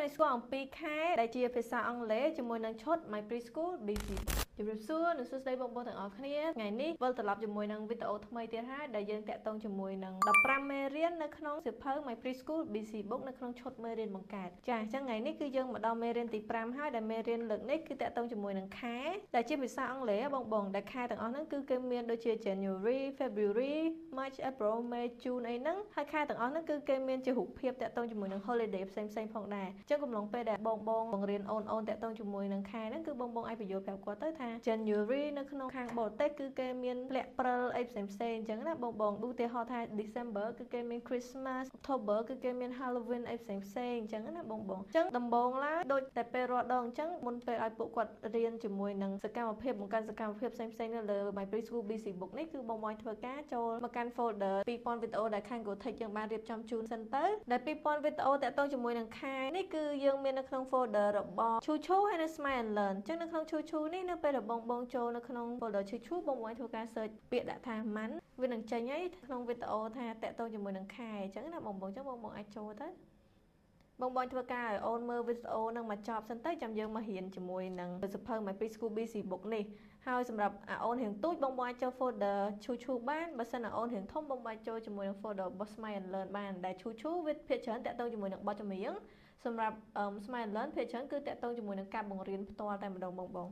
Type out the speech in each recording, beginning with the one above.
ឲ្យស្គាល់អំពីខែដែលជាភាសាអង់គ្លេសជាមួយនឹងឈុត My Preschool BC ជម្រាបសួរនិងសួស្តីបងប្អូនទាំងអស់គ្នាថ្ងៃនេះវិលត្រឡប់ជាមួយនឹងវីដេអូថ្មីទៀតហើយដែលយើងតាក់ទងជាមួយនឹង15មេរៀននៅក្នុងសៀវភៅ My Preschool BC Book នៅក្នុងឈុតមេរៀនបង្កើតចាអញ្ចឹងថ្ងៃនេះគឺយើងមកដល់មេរៀនទី5ហើយដែលមេរៀនលើកនេះគឺតាក់ទងជាមួយនឹងខែដែលជាភាសាអង់គ្លេសបងដែលខែទាំងអស់ហ្នឹងគឺគេមានដូចជា January February March April May June អីហ្នឹងហើយខែទាំងអស់ហ្នឹងគឺគេមានជារូបភាពតាក់ទងជាមួយនឹង holiday ផ្សេងៗផងដែរអញ្ចឹងកំឡុងពេលដែលបងបង្រៀនអូនតាក់ទងជាមួយនឹងខែហ្នឹងគឺបងអាចបញ្យល់ប្រាប់គាត់ទៅថា January នៅក្នុងខាងបរទេសគឺគេមានធ្លាក់ព្រិលអីផ្សេងអញ្ចឹងណាបងឧទាហរណ៍ថា December គឺគេមាន Christmas October គឺគេមាន Halloween អីផ្សេងអញ្ចឹងណាបងអញ្ចឹងដំបូងឡើយដូចតែពេលរាល់ដងអញ្ចឹងមុនពេលឲ្យពួកគាត់រៀនជាមួយនឹងសកម្មភាពបង្កើតសកម្មភាពផ្សេងនៅលើ My Preschool BC Book នេះគឺបងធ្វើការចូលមកកាន់ folder 2000វីដេអូដែលខាង GoTech យើងបានរៀបចំជូនសិនទៅដែល2000វីដេអូតាក់ទងជាមួយនឹងខែនេះគឺយើងមាននៅក្នុង folder របស់ Chuchu ហើយនៅ Smile and Learn អញ្ចឹងនៅក្នុង Chuchu នេះនៅពេលដែលបងចូលនៅក្នុង folder Chuchu បងធ្វើការ search ពាក្យដាក់ថាម៉ាន់វានឹងចេញហើយក្នុងវីដេអូថាតាក់ទងជាមួយនឹងខែអញ្ចឹងណាបងអញ្ចឹងបងអាចចូលទៅបងធ្វើការឲ្យអូនមើលវីដេអូនឹងមកចប់សិនទៅចាំយើងមករៀនជាមួយនឹងសៀវភៅ My Preschool BC Book នេះហើយសម្រាប់អូនរៀងទូចបងអាចចូល folder Chuchu បានបើសិនអូនរៀងធំបងអាចចូលជាមួយនឹង folder របស់ Smile and Learn បានដែល Chuchu វាភាគច្រើនតាក់ទងជាមួយនឹងបទចម្រៀងសម្រាប់ Smile and Learn ភាគច្រើនគឺតាក់ទងជាមួយនឹងការបង្រៀនផ្ទាល់តែម្ដងបង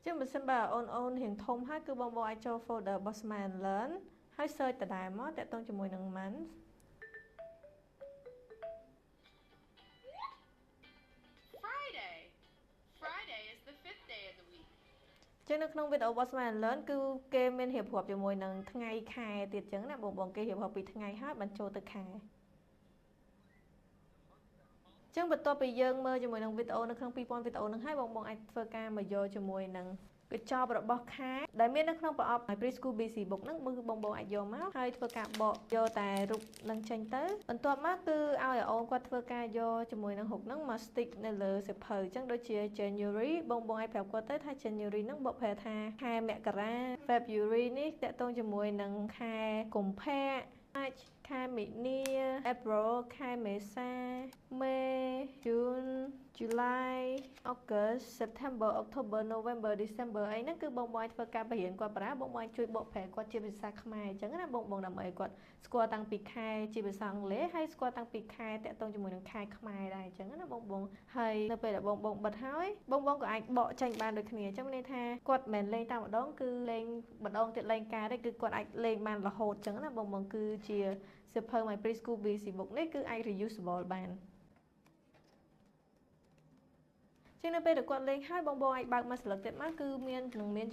ចឹងបើសិនបើអូនរៀងធំហើយគឺបងអាចចូល folder របស់ Smile and Learn ហើយ search ដដែលមកតាក់ទងជាមួយនឹង month Friday is the 5th day of the week ចឹងនៅក្នុងវីដេអូរបស់ Smile and Learn គឺគេមានរៀបរាប់ជាមួយនឹងថ្ងៃខែទៀតចឹងណាបងគេរៀបរាប់ពីថ្ងៃហើយបានចូលទៅខែចឹងបន្ទាប់ពីយើងមើលជាមួយនឹងវីដេអូនៅក្នុង2000វីដេអូនឹងហើយបងអាចធ្វើការមកយកជាមួយនឹងកញ្ចប់របស់ខែដែលមាននៅក្នុងប្រអប់ My Preschool BC Book ហ្នឹងមើលបងអាចយកមកហើយធ្វើការបកយកតែរូបនឹងចេញទៅបន្ទាប់មកគឺឲ្យអូនគាត់ធ្វើការយកជាមួយនឹងរូបហ្នឹងមក stick នៅលើសៀវភៅចឹងដូចជា January បងអាចប្រាប់គាត់ទៅថា January ហ្នឹងបកប្រែថាខែមករា February នេះតាក់ទងជាមួយនឹងខែកុម្ភៈ March ខែមីនា April ខែមេសា May June July August September October November December អីហ្នឹងគឺបងអាចធ្វើការបង្រៀនគាត់ប្រើបងអាចជួយបកប្រែគាត់ជាភាសាខ្មែរអញ្ចឹងណាបងដើម្បីគាត់ស្គាល់តាំងពីខែជាភាសាអង់គ្លេសហើយស្គាល់តាំងពីខែតាក់ទងជាមួយនឹងខែខ្មែរដែរអញ្ចឹងណាបងហើយនៅពេលដែលបងបិទហើយបងក៏អាចបកចេញបានដូចគ្នាអញ្ចឹងមានន័យថាគាត់មិនលេងតែម្ដងគឺលេងម្ដងទៀតលេងការទេគឺគាត់អាចលេងបានរហូតអញ្ចឹងណាបងគឺជាសៀវភៅ My Preschool BC Book នេះគឺអាច reusable បានចឹងនៅពេលដែលគាត់លេងហើយបងអាចបើកមក select ទៀតមកគឺមាន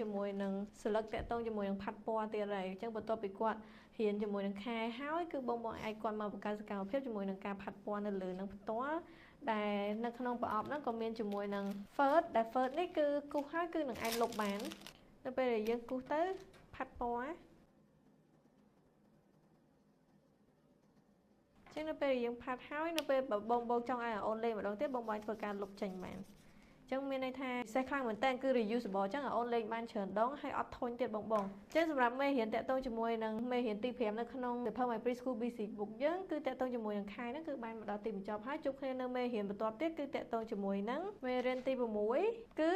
ជាមួយនឹង select តាក់ទងជាមួយនឹងផាត់ពណ៌ទៀតហើយអញ្ចឹងបន្ទាប់ពីគាត់រៀនជាមួយនឹងខែហើយគឺបងអាចគាត់មកបង្កើតសកម្មភាពជាមួយនឹងការផាត់ពណ៌នៅលើនឹងផ្ទាល់ដែលនៅក្នុងប្រអប់ហ្នឹងក៏មានជាមួយនឹង First ដែល First នេះគឺគូសហើយគឺនឹងអាចលុបបាននៅពេលដែលយើងគូសទៅផាត់ពណ៌ចឹងនៅពេលយើងផាត់ហើយនៅពេលបងចង់ឲ្យអូនលេងម្ដងទៀតបងអាចធ្វើការលុបចេញបានចឹងមានន័យថាពិសេសខ្លាំងមែនតើគឺ reusable ចឹងអូនលេងបានច្រើនដងហើយអត់ធុញទៀតបងចឹងសម្រាប់មេរៀនតាក់ទងជាមួយនឹងមេរៀនទី5នៅក្នុងសៀវភៅ My Preschool BC Book យើងគឺតាក់ទងជាមួយនឹងខែហ្នឹងគឺបានមកដល់ទីបញ្ចប់ហើយជួបគ្នានៅមេរៀនបន្ទាប់ទៀតគឺតាក់ទងជាមួយនឹងមេរៀនទី6គឺ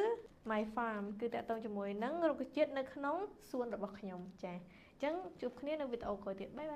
My Farm គឺតាក់ទងជាមួយនឹងរុក្ខជាតិនៅក្នុងសួនរបស់ខ្ញុំចាចឹងជួបគ្នានៅវីដេអូក្រោយទៀតបាយ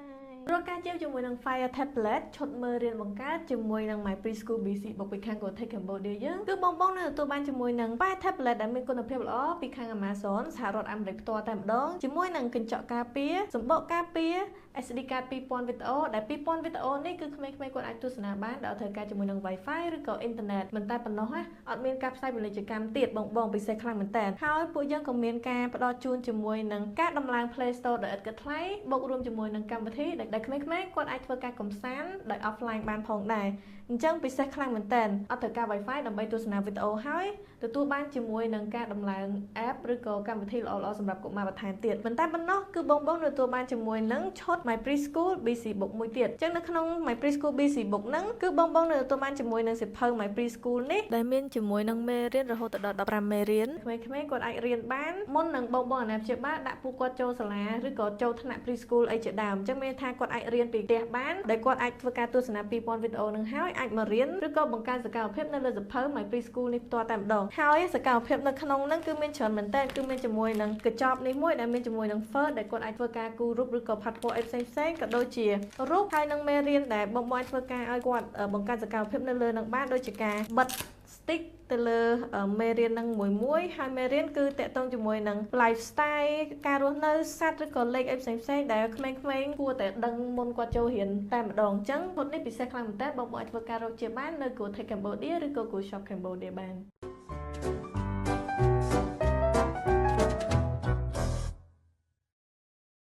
រកការជៀវជាមួយនឹង Fire Tablet ឈុតមើលរៀនបង្កើតជាមួយនឹង My Preschool BC Book ពីខាង GoTech Cambodia យើងគឺបងនឹងទទួលបានជាមួយនឹង Fire Tablet ដែលមានគុណភាពល្អពីខាង Amazon សហរដ្ឋអាមេរិកផ្ទាល់តែម្ដងជាមួយនឹងកញ្ចក់ការពារសម្បកការពារ SD card 2000វីដេអូដែល2000វីដេអូនេះគឺក្មេងៗគាត់អាចទស្សនាបានដោយត្រូវការជាមួយនឹង Wi-Fi ឬក៏អ៊ីនធឺណិតមិនតែប៉ុណ្ណោះណាអត់មានការផ្សាយពាណិជ្ជកម្មទៀតបងពិសេសខ្លាំងមែនតើហើយពួកយើងក៏មានការផ្ដល់ជូនជាមួយនឹងការដំឡើង Play Store ឥតគិតថ្លៃបូករួមជាមួយនឹងកម្មវិធីដែលក្មេងៗគាត់អាចធ្វើការកំសាន្តដោយ offline បានផងដែរអញ្ចឹងពិសេសខ្លាំងមែនតើអត់ត្រូវការ Wi-Fi ដើម្បីទស្សនាវីដេអូហើយទទួលបានជាមួយនឹងការដំឡើង app ឬក៏កម្មវិធីល្អៗសម្រាប់កុមារបន្ថែមទៀតប៉ុន្តែប៉ុណ្ណោះគឺបងទទួលបានជាមួយនឹងឈុត My Preschool BC Book មួយទៀតអញ្ចឹងនៅក្នុង My Preschool BC Book ហ្នឹងគឺបងទទួលបានជាមួយនឹងសៀវភៅ My Preschool នេះដែលមានជាមួយនឹងមេរៀនរហូតដល់15មេរៀនក្មេងៗគាត់អាចរៀនបានមុននឹងបងអាណាព្យាបាលដាក់ពួកគាត់ចូលសាលាឬក៏ចូលថ្នាក់ Preschool អីជាដើមអញ្ចឹងមានថាគាត់អាចរៀនពីផ្ទះបានដែលគាត់អាចធ្វើការទស្សនា 2000 វីដេអូនឹងហើយអាចមករៀនឬក៏បង្កើនសកម្មភាពនៅលើសៀវភៅ My Preschool នេះផ្ទាល់តែម្ដងហើយសកម្មភាពនៅក្នុងហ្នឹងគឺមានច្រើនមែនតើគឺមានជាមួយនឹងកញ្ចប់នេះមួយដែលមានជាមួយនឹង Fur ដែលគាត់អាចធ្វើការគូររូបឬក៏ផាត់ពណ៌អីផ្សេងៗក៏ដូចជារូបហើយនឹងមេរៀនដែលបងអាចធ្វើការឲ្យគាត់បង្កើនសកម្មភាពនៅលើនឹងបានដូចជាការបិទ stick ទៅលើមេរៀននឹងមួយហើយមេរៀនគឺតាក់ទងជាមួយនឹង lifestyle ការរស់នៅសត្វឬក៏លេខអីផ្សេងៗដែលក្មេងៗគួរតែដឹងមុនគាត់ចូលរៀនតែម្ដងអញ្ចឹងពុតនេះពិសេសខ្លាំងមែនតើបងអាចធ្វើការរកជាបាននៅ Go Tech Cambodia ឬក៏ Go Shop Cambodia បាន